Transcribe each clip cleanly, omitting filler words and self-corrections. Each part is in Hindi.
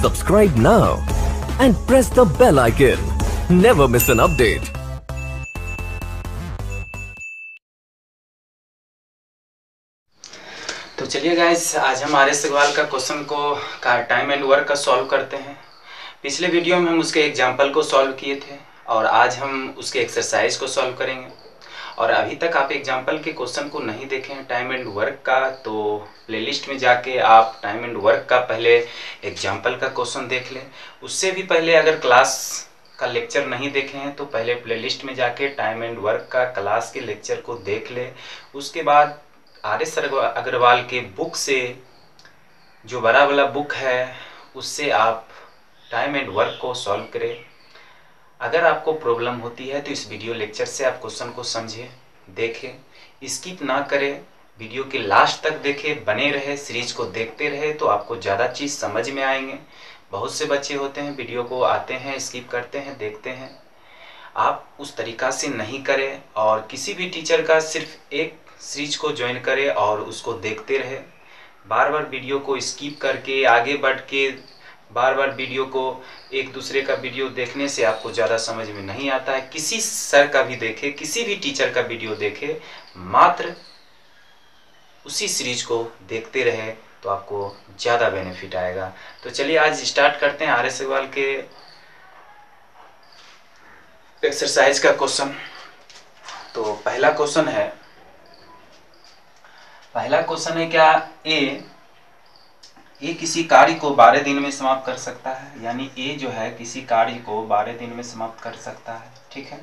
Subscribe now and press the bell icon. Never miss an update. तो चलिए गाइस, आज हम आर्य सगवाल का क्वेश्चन को टाइम एंड वर्क का सॉल्व करते हैं। पिछले वीडियो में हम उसके एग्जाम्पल को सॉल्व किए थे और आज हम उसके एक्सरसाइज को सॉल्व करेंगे। और अभी तक आप एग्जाम्पल के क्वेश्चन को नहीं देखे हैं टाइम एंड वर्क का, तो प्लेलिस्ट में जाके आप टाइम एंड वर्क का पहले एग्जाम्पल का क्वेश्चन देख लें। उससे भी पहले अगर क्लास का लेक्चर नहीं देखे हैं तो पहले प्लेलिस्ट में जाके टाइम एंड वर्क का क्लास के लेक्चर को देख लें। उसके बाद आर्य अग्रवाल के बुक से, जो बड़ा वाला बुक है, उससे आप टाइम एंड वर्क को सॉल्व करें। अगर आपको प्रॉब्लम होती है तो इस वीडियो लेक्चर से आप क्वेश्चन को समझें, देखें, स्किप ना करें, वीडियो के लास्ट तक देखें, बने रहे, सीरीज को देखते रहे तो आपको ज़्यादा चीज़ समझ में आएंगे। बहुत से बच्चे होते हैं वीडियो को आते हैं, स्किप करते हैं, देखते हैं। आप उस तरीक़ा से नहीं करें और किसी भी टीचर का सिर्फ एक सीरीज को ज्वाइन करें और उसको देखते रहे। बार बार वीडियो को स्किप करके आगे बढ़ के बार बार वीडियो को एक दूसरे का वीडियो देखने से आपको ज़्यादा समझ में नहीं आता है। किसी सर का भी देखे, किसी भी टीचर का वीडियो देखे, मात्र उसी सीरीज को देखते रहे तो आपको ज़्यादा बेनिफिट आएगा। तो चलिए आज स्टार्ट करते हैं आर्य सगवाल के एक्सरसाइज का क्वेश्चन। तो पहला क्वेश्चन है क्या, ए किसी कार्य को 12 दिन में समाप्त कर सकता है। यानी ए जो है किसी कार्य को 12 दिन में समाप्त कर सकता है, ठीक है।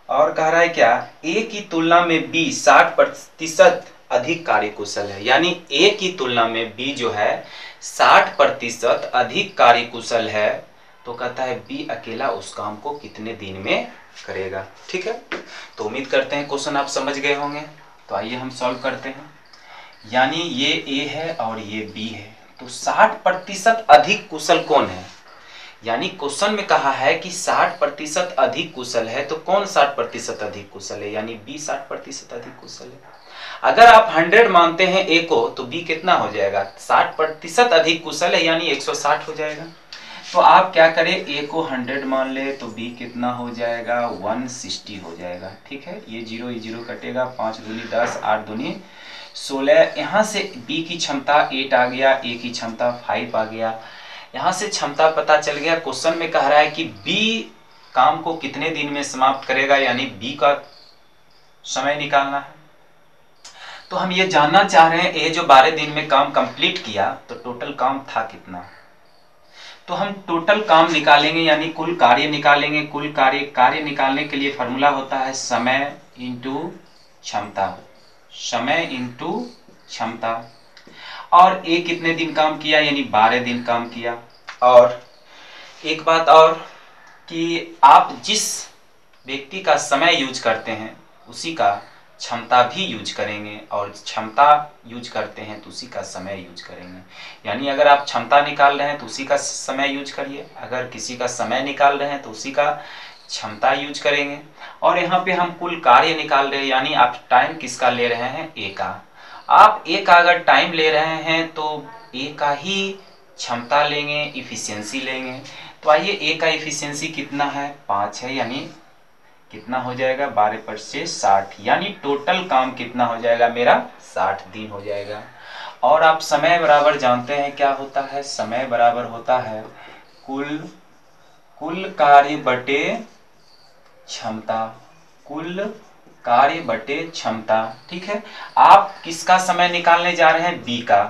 और कह रहा है क्या, ए की तुलना में बी 60% अधिक कार्यकुशल है। यानी ए की तुलना में बी जो है 60% अधिक कार्यकुशल है, तो कहता है बी अकेला उस काम को कितने दिन में करेगा, ठीक है। तो उम्मीद करते हैं क्वेश्चन आप समझ गए होंगे। तो आइए हम सॉल्व करते हैं। यानी ये ए है और ये बी है, तो 60% अधिक कुशल कौन है। यानी क्वेश्चन में कहा है कि 60% अधिक कुशल है, तो कौन 60% अधिक कुशल है, यानी बी 60% अधिक कुशल है। अगर आप 100 मानते हैं ए को तो बी कितना हो जाएगा, 60% अधिक कुशल है यानी 160 हो जाएगा। तो आप क्या करें, ए को 100 मान ले तो बी कितना हो जाएगा, 160 हो जाएगा, ठीक है। ये 0 0 कटेगा, 5 दूनी 10, 8 दूनी 16। यहाँ से बी की क्षमता 8 आ गया, ए की क्षमता 5 आ गया। यहाँ से क्षमता पता चल गया। क्वेश्चन में कह रहा है कि बी काम को कितने दिन में समाप्त करेगा, यानी बी का समय निकालना है। तो हम ये जानना चाह रहे हैं, ए जो 12 दिन में काम कंप्लीट किया तो टोटल काम था कितना। तो हम टोटल काम निकालेंगे, यानी कुल कार्य निकालेंगे। कुल कार्य निकालने के लिए फॉर्मूला होता है समय इंटू क्षमता, समय इंटू क्षमता। और ए कितने दिन काम किया, यानी 12 दिन काम किया। और एक बात और कि आप जिस व्यक्ति का समय यूज करते हैं उसी का क्षमता भी यूज करेंगे, और क्षमता यूज करते हैं तो उसी का समय यूज करेंगे। यानी अगर आप क्षमता निकाल रहे हैं तो उसी का समय यूज करिए, अगर किसी का समय निकाल रहे हैं तो उसी का क्षमता यूज करेंगे। और यहाँ पे हम कुल कार्य निकाल रहे हैं, यानी आप टाइम किसका ले रहे हैं, ए का। आप ए का अगर टाइम ले रहे हैं तो ए का ही क्षमता लेंगे, इफिशियंसी लेंगे। तो आइए, ए का इफिशियंसी कितना है, 5 है, यानी कितना हो जाएगा, 12 पर से 60, यानी टोटल काम कितना हो जाएगा मेरा, 60 दिन हो जाएगा। और आप समय बराबर जानते हैं क्या होता है, समय बराबर होता है कुल कार्य बटे क्षमता, कुल कार्य बटे क्षमता, ठीक है। आप किसका समय निकालने जा रहे हैं, बी का,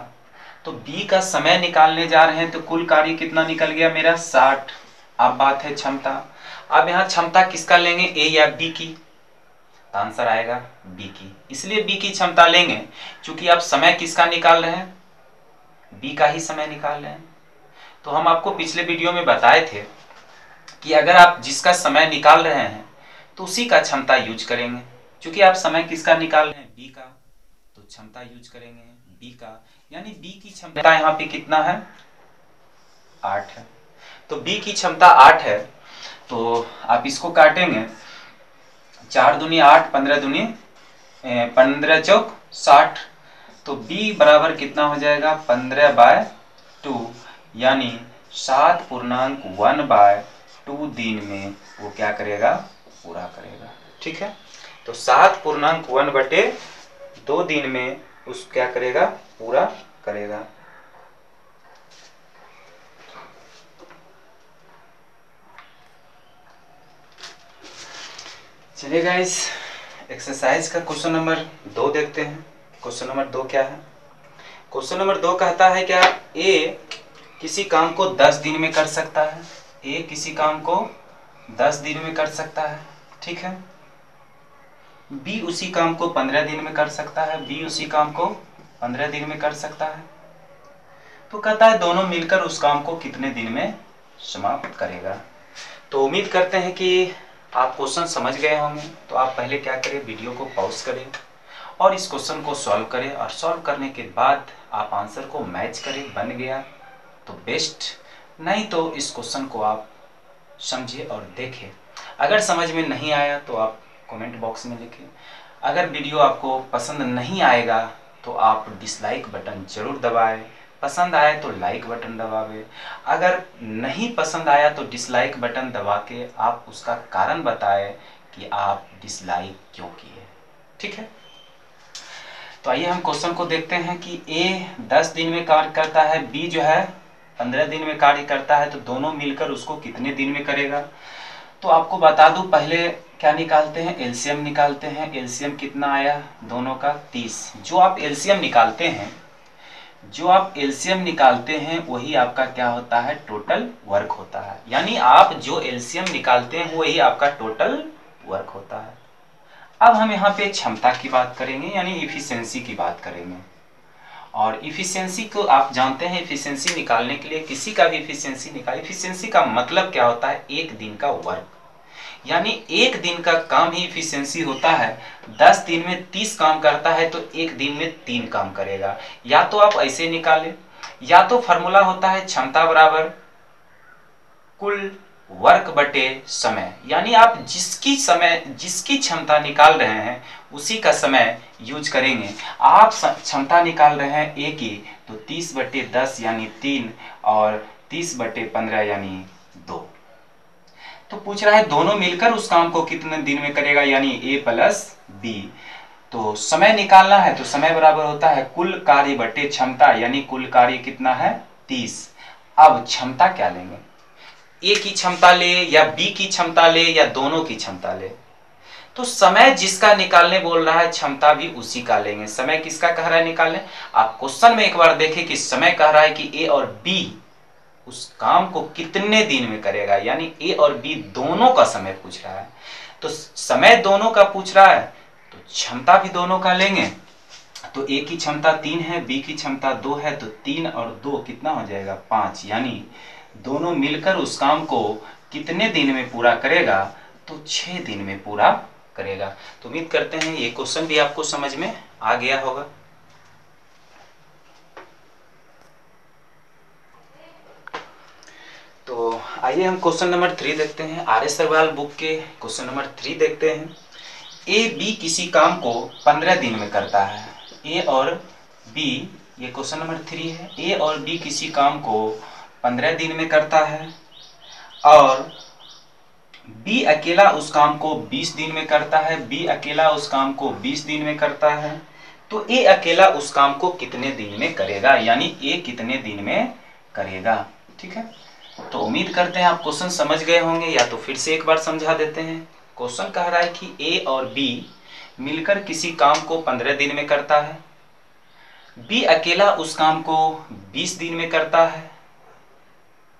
तो बी का समय निकालने जा रहे हैं तो कुल कार्य कितना निकल गया मेरा, 60। अब बात है क्षमता। अब यहाँ क्षमता किसका लेंगे, ए या बी की, तो आंसर आएगा बी की। इसलिए बी की क्षमता लेंगे क्योंकि आप समय किसका निकाल रहे हैं, बी का ही समय निकाल रहे हैं। तो हम आपको पिछले वीडियो में बताए थे कि अगर आप जिसका समय निकाल रहे हैं तो उसी का क्षमता यूज करेंगे। क्योंकि आप समय किसका निकाल रहे हैं, बी का, तो क्षमता यूज करेंगे बी का। यानी बी की क्षमता यहाँ पे कितना है, 8 है। तो बी की क्षमता 8 है, तो आप इसको काटेंगे, 4 दूनी 8, 15 दूनी 15 चौक 60। तो b बराबर कितना हो जाएगा, 15/2, यानी 7.1/2 दिन में वो क्या करेगा, पूरा करेगा। ठीक है, तो 7.1/2 दिन में उस क्या करेगा, पूरा करेगा। चलिए गाइस, एक्सरसाइज का क्वेश्चन नंबर 2 देखते हैं। क्वेश्चन नंबर 2 क्या है? क्वेश्चन नंबर 2 कहता है क्या, ए किसी काम को 10 दिन में कर सकता है। ए किसी काम को 10 दिन में कर सकता है। ठीक है, बी उसी काम को 15 दिन में कर सकता है। बी उसी काम को 15 दिन में कर सकता है। तो कहता है दोनों मिलकर उस काम को कितने दिन में समाप्त करेगा। तो उम्मीद करते हैं कि आप क्वेश्चन समझ गए होंगे। तो आप पहले क्या करें, वीडियो को पॉज करें और इस क्वेश्चन को सॉल्व करें, और सॉल्व करने के बाद आप आंसर को मैच करें। बन गया तो बेस्ट, नहीं तो इस क्वेश्चन को आप समझिए और देखें। अगर समझ में नहीं आया तो आप कमेंट बॉक्स में लिखें। अगर वीडियो आपको पसंद नहीं आएगा तो आप डिसलाइक बटन जरूर दबाएं। पसंद आए तो लाइक बटन दबावे। अगर नहीं पसंद आया तो डिसलाइक बटन दबा के आप उसका कारण बताएं कि आप डिसलाइक क्यों किए। ठीक है, तो आइए हम क्वेश्चन को देखते हैं कि ए 10 दिन में कार्य करता है, बी जो है 15 दिन में कार्य करता है, तो दोनों मिलकर उसको कितने दिन में करेगा। तो आपको बता दूं, पहले क्या निकालते हैं, एलसीएम निकालते हैं। एलसीएम कितना आया दोनों का, 30। जो आप एलसीएम निकालते हैं वही आपका क्या होता है, टोटल वर्क होता है। यानी आप जो एलसीएम निकालते हैं वही आपका टोटल वर्क होता है। अब हम यहाँ पे क्षमता की बात करेंगे, यानी इफिशिएंसी की बात करेंगे। और इफिशिएंसी को आप जानते हैं, इफिशिएंसी निकालने के लिए किसी का भी इफिशिएंसी का मतलब क्या होता है, एक दिन का वर्क। यानी एक दिन का काम ही इफिशिएंसी होता है। 10 दिन में 30 काम करता है तो एक दिन में 3 काम करेगा। या तो आप ऐसे निकालें, या तो फॉर्मूला होता है क्षमता बराबर कुल वर्क बटे समय। यानी आप जिसकी क्षमता निकाल रहे हैं उसी का समय यूज करेंगे। आप क्षमता निकाल रहे हैं ए की, तो 30/10 यानी 3 और 30/15 यानी 2। तो पूछ रहा है दोनों मिलकर उस काम को कितने दिन में करेगा, यानी ए प्लस बी। तो समय निकालना है तो समय बराबर होता है कुल कार्य बटे क्षमता, यानी कुल कार्य कितना है, 30। अब क्षमता क्या लेंगे, ए की क्षमता ले या बी की क्षमता ले या दोनों की क्षमता ले। तो समय जिसका निकालने बोल रहा है क्षमता भी उसी का लेंगे। समय किसका कह रहा है निकालने, आप क्वेश्चन में एक बार देखें कि समय कह रहा है कि ए और बी उस काम को कितने दिन में करेगा, यानी ए और बी दोनों का समय पूछ रहा है। तो समय दोनों का पूछ रहा है तो क्षमता भी दोनों का लेंगे। तो ए की क्षमता 3 है, बी की क्षमता 2 है, तो 3 और 2 कितना हो जाएगा, 5। यानी दोनों मिलकर उस काम को कितने दिन में पूरा करेगा, तो 6 दिन में पूरा करेगा। तो उम्मीद करते हैं ये क्वेश्चन भी आपको समझ में आ गया होगा। तो आइए हम क्वेश्चन नंबर 3 देखते हैं। आर्य सर्वाल बुक के क्वेश्चन नंबर 3 देखते हैं। ए बी किसी काम को 15 दिन में करता है। ए और बी, ये क्वेश्चन नंबर 3 है। ए और बी किसी काम को 15 दिन में करता है और बी अकेला उस काम को 20 दिन में करता है। बी अकेला उस काम को 20 दिन में करता है। तो ए अकेला उस काम को कितने दिन में करेगा, यानी ए कितने दिन में करेगा। ठीक है, तो उम्मीद करते हैं आप क्वेश्चन समझ गए होंगे, या तो फिर से एक बार समझा देते हैं। क्वेश्चन कह रहा है कि ए और बी मिलकर किसी काम को 15 दिन में करता है। बी अकेला उस काम को 20 दिन में करता है।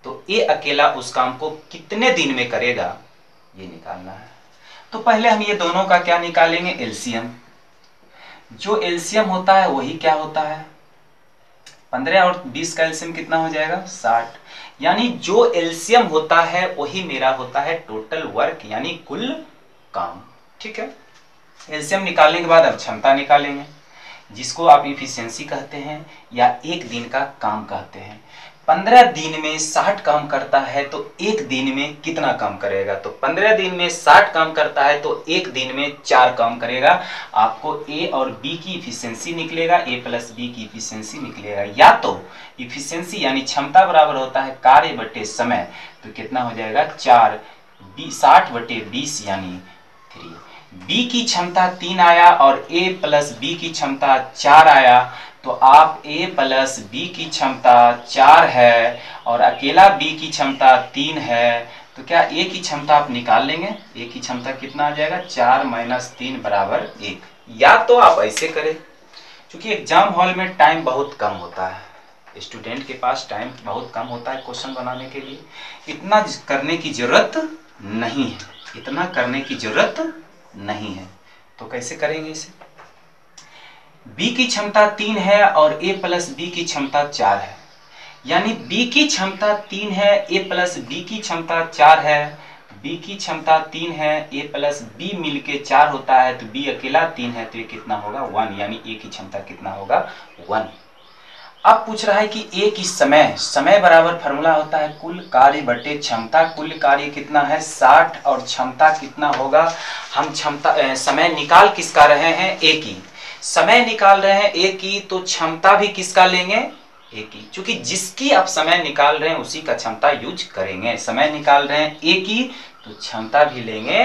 तो ए अकेला उस काम को कितने दिन में करेगा, ये निकालना है। तो पहले हम ये दोनों का क्या निकालेंगे, एलसीएम। जो एलसीएम होता है वही क्या होता है, 15 और 20 का एलसीएम कितना हो जाएगा, 60। यानी जो एलसीएम होता है वही मेरा होता है टोटल वर्क, यानी कुल काम। ठीक है, एलसीएम निकालने के बाद अब क्षमता निकालेंगे, जिसको आप इफिशिएंसी कहते हैं या एक दिन का काम कहते हैं। 15 दिन में 60 काम करता है तो एक दिन में कितना काम करेगा? तो 15 दिन में 60 काम करता है तो एक दिन में 4 काम करेगा। आपको ए और बी की इफिशियंसी निकलेगा, ए प्लस बी की इफिशियंसी निकलेगा। या तो इफिशियंसी यानी क्षमता बराबर होता है कार्य बटे समय, तो कितना हो जाएगा 4, 60 बटे 20 यानी 3। बी की क्षमता 3 आया और ए प्लस बी की क्षमता 4 आया, तो आप a प्लस बी की क्षमता 4 है और अकेला b की क्षमता 3 है, तो क्या a की क्षमता आप निकाल लेंगे? a की क्षमता कितना आ जाएगा? 4 माइनस 3 बराबर 1। या तो आप ऐसे करें, क्योंकि एग्जाम हॉल में टाइम बहुत कम होता है, स्टूडेंट के पास टाइम बहुत कम होता है क्वेश्चन बनाने के लिए, इतना करने की जरूरत नहीं है, इतना करने की जरूरत नहीं है। तो कैसे करेंगे इसे? b की क्षमता 3 है और a प्लस बी की क्षमता 4 है, यानी b की क्षमता 3 है, a प्लस बी की क्षमता 4 है। b की क्षमता 3 है, a प्लस बी मिलके 4 होता है, तो b अकेला 3 है, तो ये कितना होगा? 1, यानी a की क्षमता कितना होगा? 1। अब पूछ रहा है कि a की समय बराबर फॉर्मूला होता है कुल कार्य बटे क्षमता। कुल कार्य कितना है? 60 और क्षमता कितना होगा? हम समय निकाल किसका रहे हैं? a की। समय निकाल रहे हैं ए की, तो क्षमता भी किसका लेंगे? ए की, क्योंकि जिसकी आप समय निकाल रहे हैं उसी का क्षमता यूज करेंगे। समय निकाल रहे हैं ए की, तो क्षमता भी लेंगे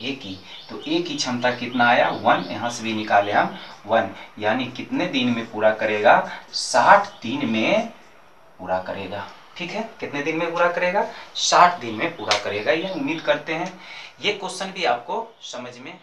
ए की। तो ए की क्षमता कितना आया? 1, यहां से भी निकाले हम 1, यानी कितने दिन में पूरा करेगा? 60 दिन में पूरा करेगा। ठीक है, कितने दिन में पूरा करेगा? 60 दिन में पूरा करेगा। ये उम्मीद करते हैं ये क्वेश्चन भी आपको समझ में